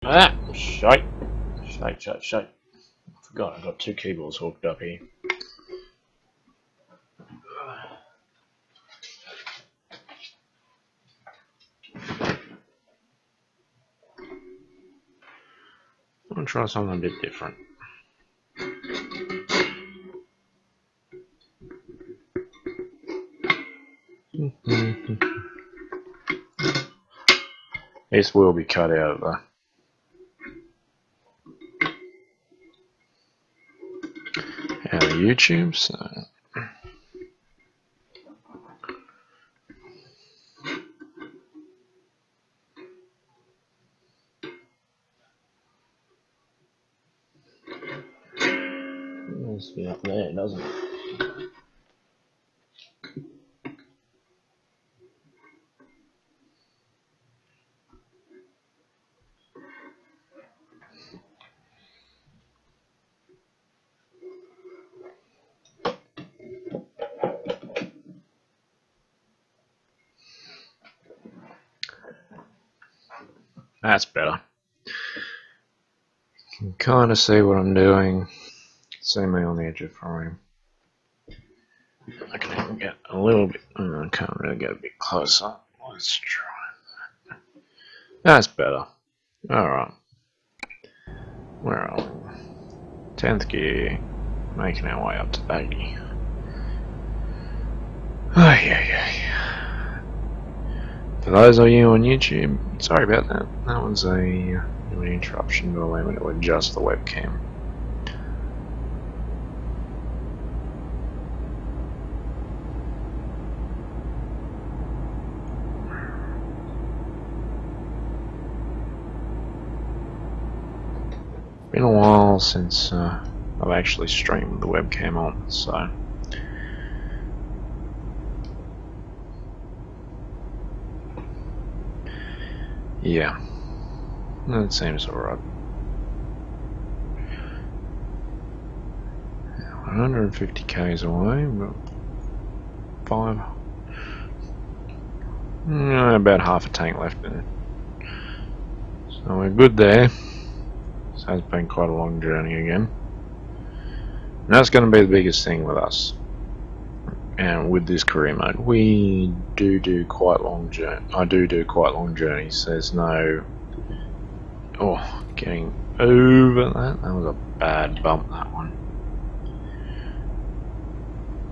Ah, shite. Shite. I forgot I've got two keyboards hooked up here. I'm gonna try something a bit different. This will be cut out though. Out of YouTube, so. It needs to be up there, doesn't it? That's better. You can kind of see what I'm doing. See me on the edge of frame. I can even get a little bit. I can't really get a bit closer. Let's try that. That's better. Alright. Where are we? 10th gear. Making our way up to 80. Oh, yeah. For those of you on YouTube, sorry about that. That was an interruption to allow me to adjust the webcam. Been a while since I've actually streamed the webcam on, so yeah, that seems alright. 150 k's away, but about half a tank left in it, so we're good there. So it's been quite a long journey again. And that's going to be the biggest thing with us. And with this career mode, we do quite long journey. I do quite long journeys. There's no getting over that. That was a bad bump, that one.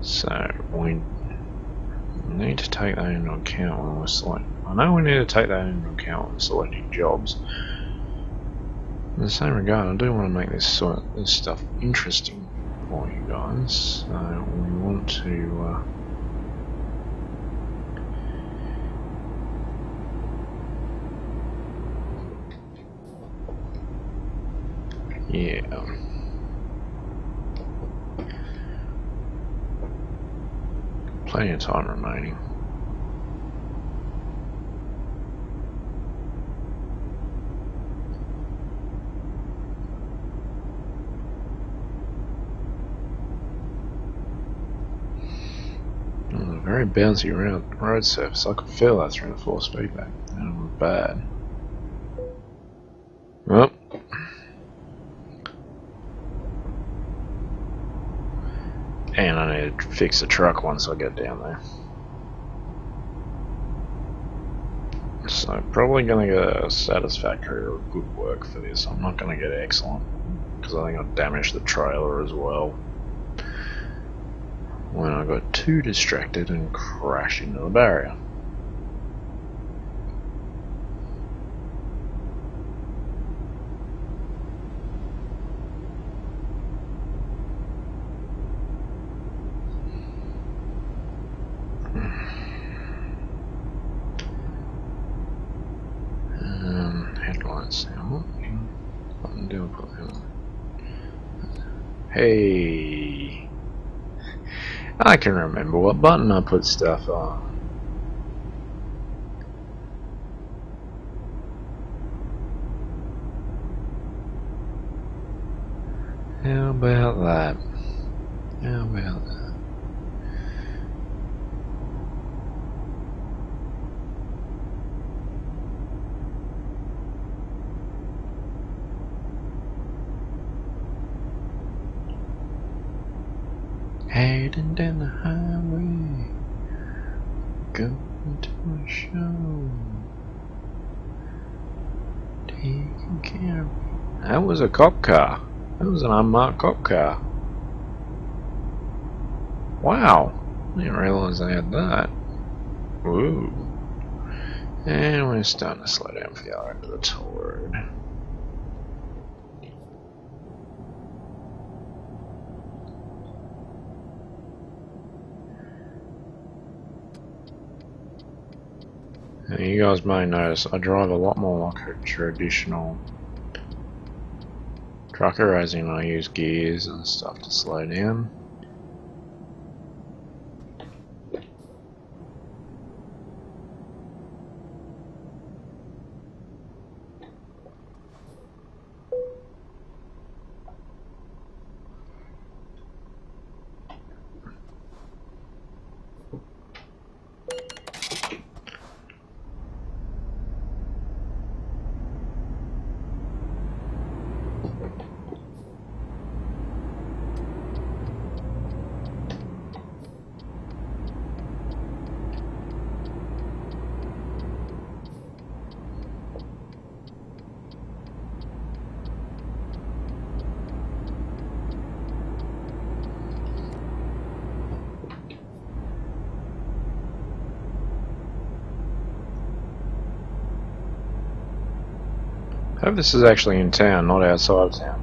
So we need to take that into account when we're selecting. I know we need to take that into account when we're selecting jobs. In the same regard, I do want to make this stuff interesting for you guys, so we want to plenty of time remaining. Very bouncy road surface. I could feel that through the force feedback. That was bad. Well, and I need to fix the truck once I get down there. So probably gonna get a satisfactory or good work for this. I'm not gonna get excellent because I think I damaged the trailer as well when I got too distracted and crashed into the barrier. Headlights now. What do I put them on? Hey. I can remember what button I put stuff on. How about that? How about that? Heading down the highway, going to a show, taking care of me. That was a cop car. That was an unmarked cop car. Wow, I didn't realise they had that. Ooh. And we're starting to slow down for the other end of the toll road. Now you guys may notice I drive a lot more like a traditional trucker, as in I use gears and stuff to slow down. I hope this is actually in town, not outside of town.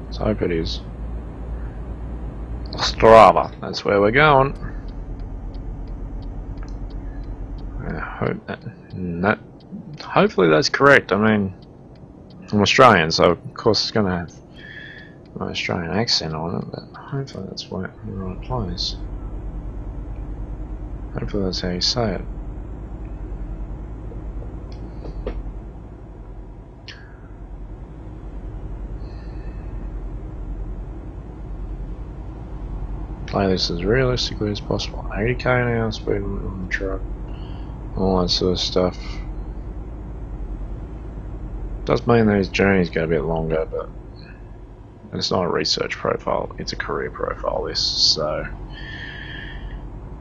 Let's hope it is. Ostrava, that's where we're going. I hope that, hopefully that's correct. I mean, I'm Australian, so of course it's going to have my Australian accent on it, but hopefully that's the right place. Hopefully that's how you say it. Play this as realistically as possible. 80k an hour speed on the truck, all that sort of stuff. Does mean these journeys get a bit longer, but it's not a research profile, it's a career profile this, so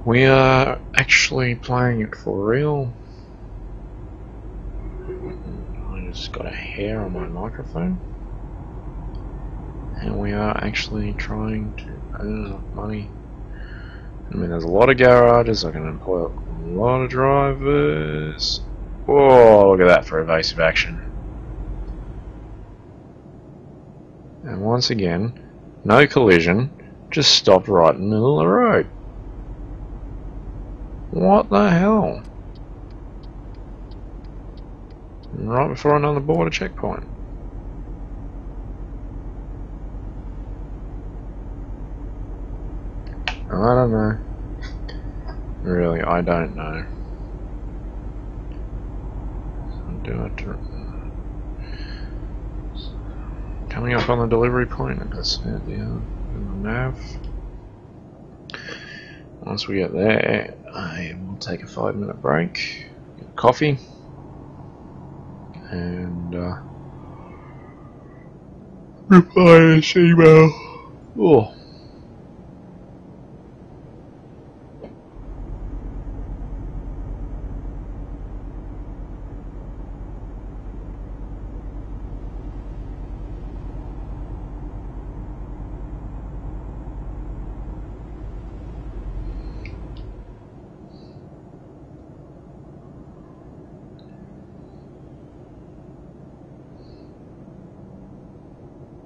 we are actually playing it for real. I just got a hair on my microphone. And we are actually trying to earn enough money. I mean, there's a lot of garages, I can employ a lot of drivers. Whoa, look at that for evasive action. And once again, no collision, just stopped right in the middle of the road. What the hell? Right before another border checkpoint. I don't know. Really, I don't know. Do I coming up on the delivery point? That's it, yeah. In the nav. Once we get there, I will take a 5-minute break, get a coffee, and reply this email. Oh.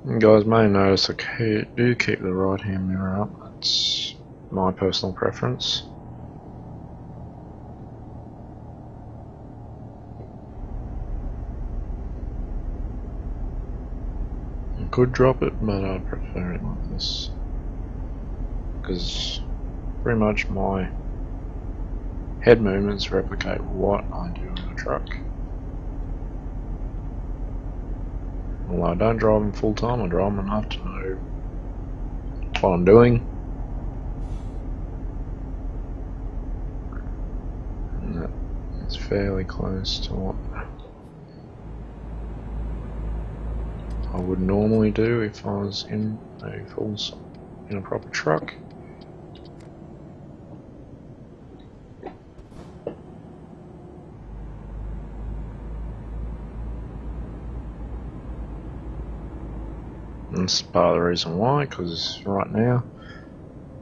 You guys may notice I do keep the right hand mirror up. That's my personal preference. I could drop it, but I prefer it like this, because pretty much my head movements replicate what I do in the truck. Although I don't drive them full time, I drive them enough to know what I'm doing. And that is fairly close to what I would normally do if I was in a proper truck. And that's part of the reason why, because right now,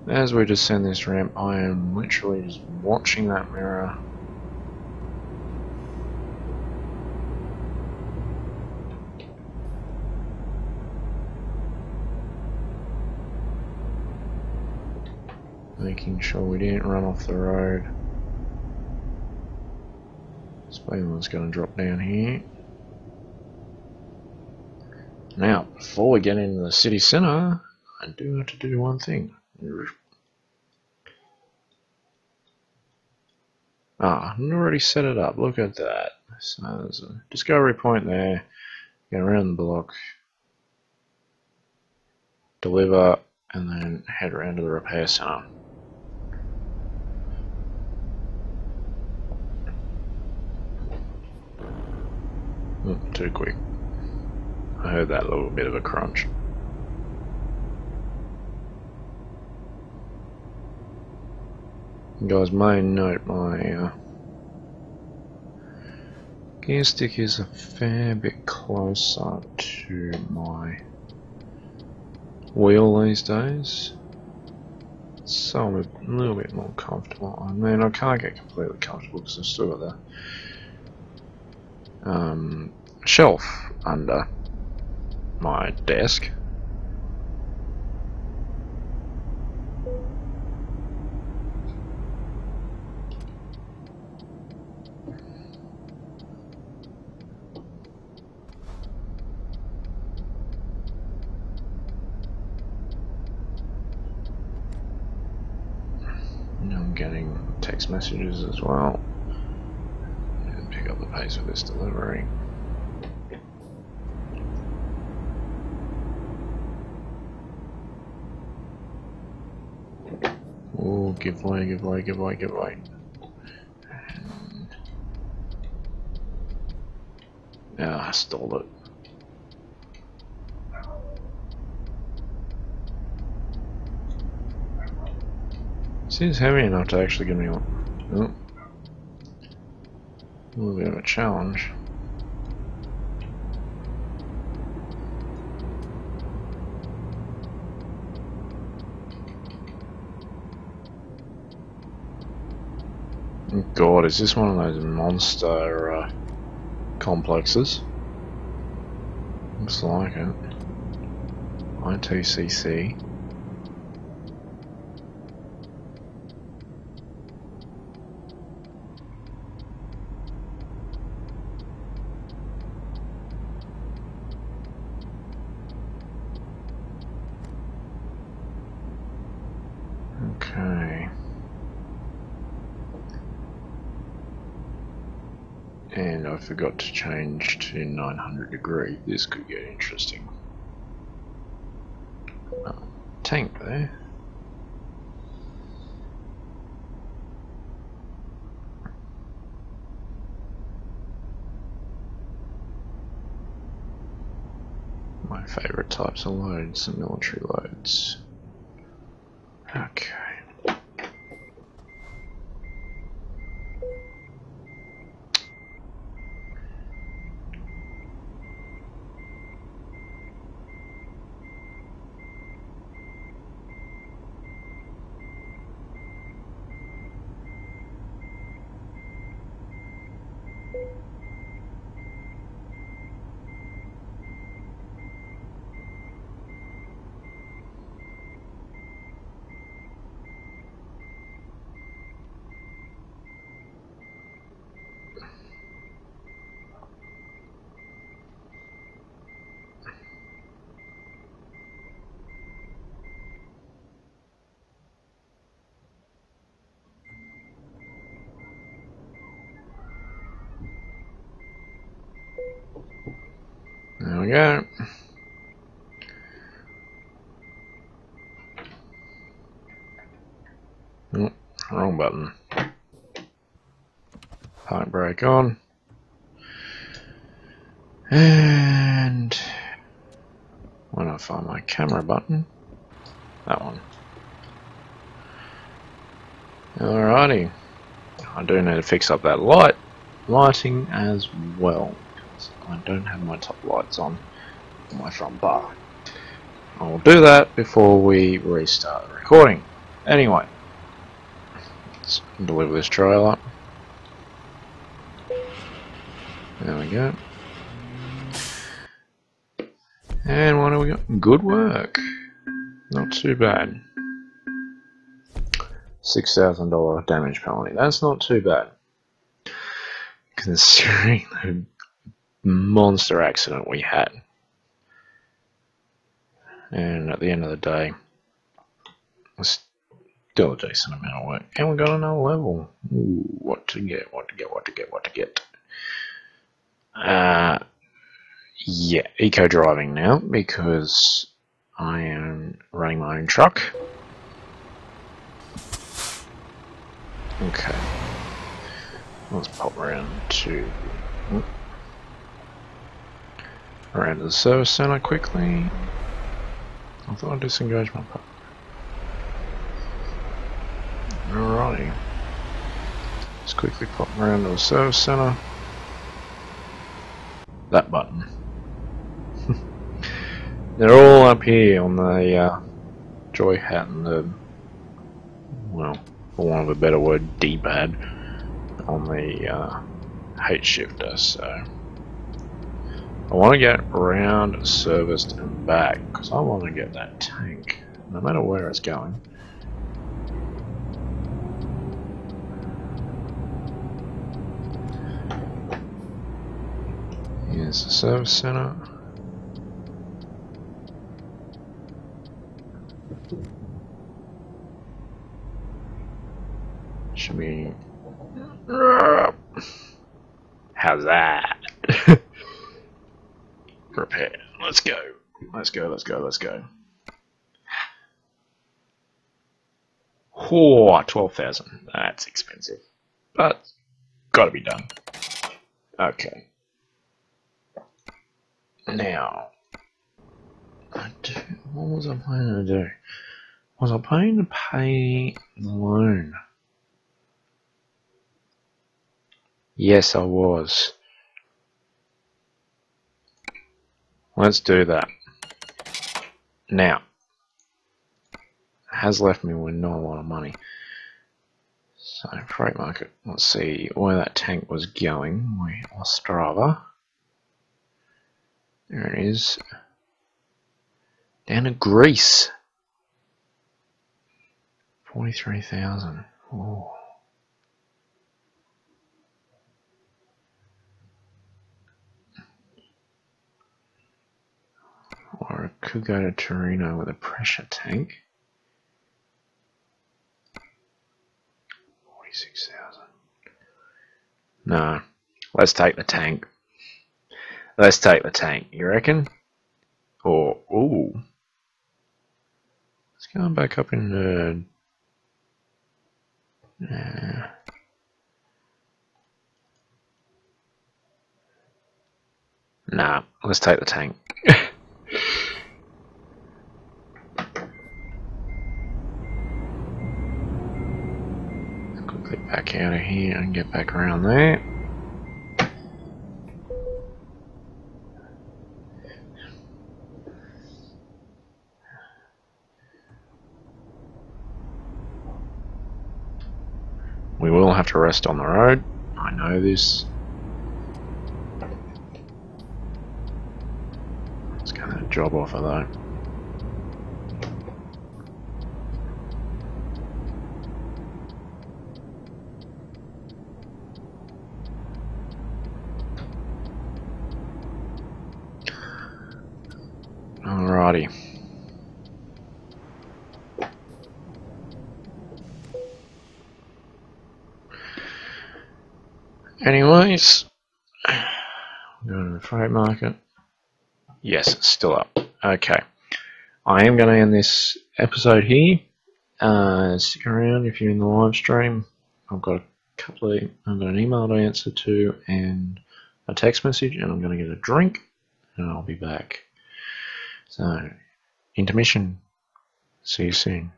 as we descend this ramp, I am literally just watching that mirror. Making sure we didn't run off the road. Speed limit's going to drop down here. Now, before we get into the city centre, I do have to do one thing. Ah, I've already set it up. Look at that. So there's a discovery point there. Go around the block, deliver, and then head around to the repair centre. Too quick. I heard that little bit of a crunch. You guys may note my gear stick is a fair bit closer to my wheel these days, so I'm a little bit more comfortable. I mean, I can't get completely comfortable because I've still got the shelf under my desk. I'm getting text messages as well. And pick up the pace of this delivery. Oh, give way, give way, give way, give way. I stalled it. Seems heavy enough to actually give me a little bit of a challenge. God, is this one of those monster complexes? Looks like it. ITCC. Okay. And I forgot to change to 900 degree. This could get interesting. Oh, tank there. My favourite types of loads, the military loads. Okay. There we go. Oh, wrong button. Park brake on. And find my camera button. That one. Alrighty. I do need to fix up that lighting as well, because I don't have my top lights on my front bar. I will do that before we restart the recording. Anyway, let's deliver this trailer. There we go. And what do we got? Good work. Not too bad. $6,000 damage penalty. That's not too bad, considering the monster accident we had. And at the end of the day, it's still a decent amount of work. And we got another level. Ooh, what to get. Yeah, eco driving now, because I am running my own truck. Okay, let's pop around to the service center quickly. I thought I'd disengage my pup. Alrighty, let's quickly pop around to the service center. That button. They're all up here on the joy hat and the, well, for want of a better word, D-pad on the H shifter. So I want to get around, serviced and back, because I want to get that tank, no matter where it's going. Here's the service center. Should be. How's that? Repair. Let's go. Let's go. Oh, 12,000. That's expensive, but gotta be done. Okay. Now, what was I planning to do? Was I planning to pay the loan? Yes, I was. Let's do that. Now, has left me with not a lot of money. So, freight market. Let's see where that tank was going. Ostrava. There it is. Down to Greece. 43,000. Oh. Or I could go to Torino with a pressure tank. 46,000. No, let's take the tank. Let's take the tank. You reckon? Or ooh, let's go back up in the. Nah, let's take the tank. Quickly back out of here and get back around there. We will have to rest on the road. I know this. Let's get that job offer though. Alrighty. Anyways, going to the freight market. Yes, it's still up. Okay. I am going to end this episode here. Stick around if you're in the live stream. I've got an email to answer to and a text message, and I'm going to get a drink, and I'll be back. So, Intermission. See you soon.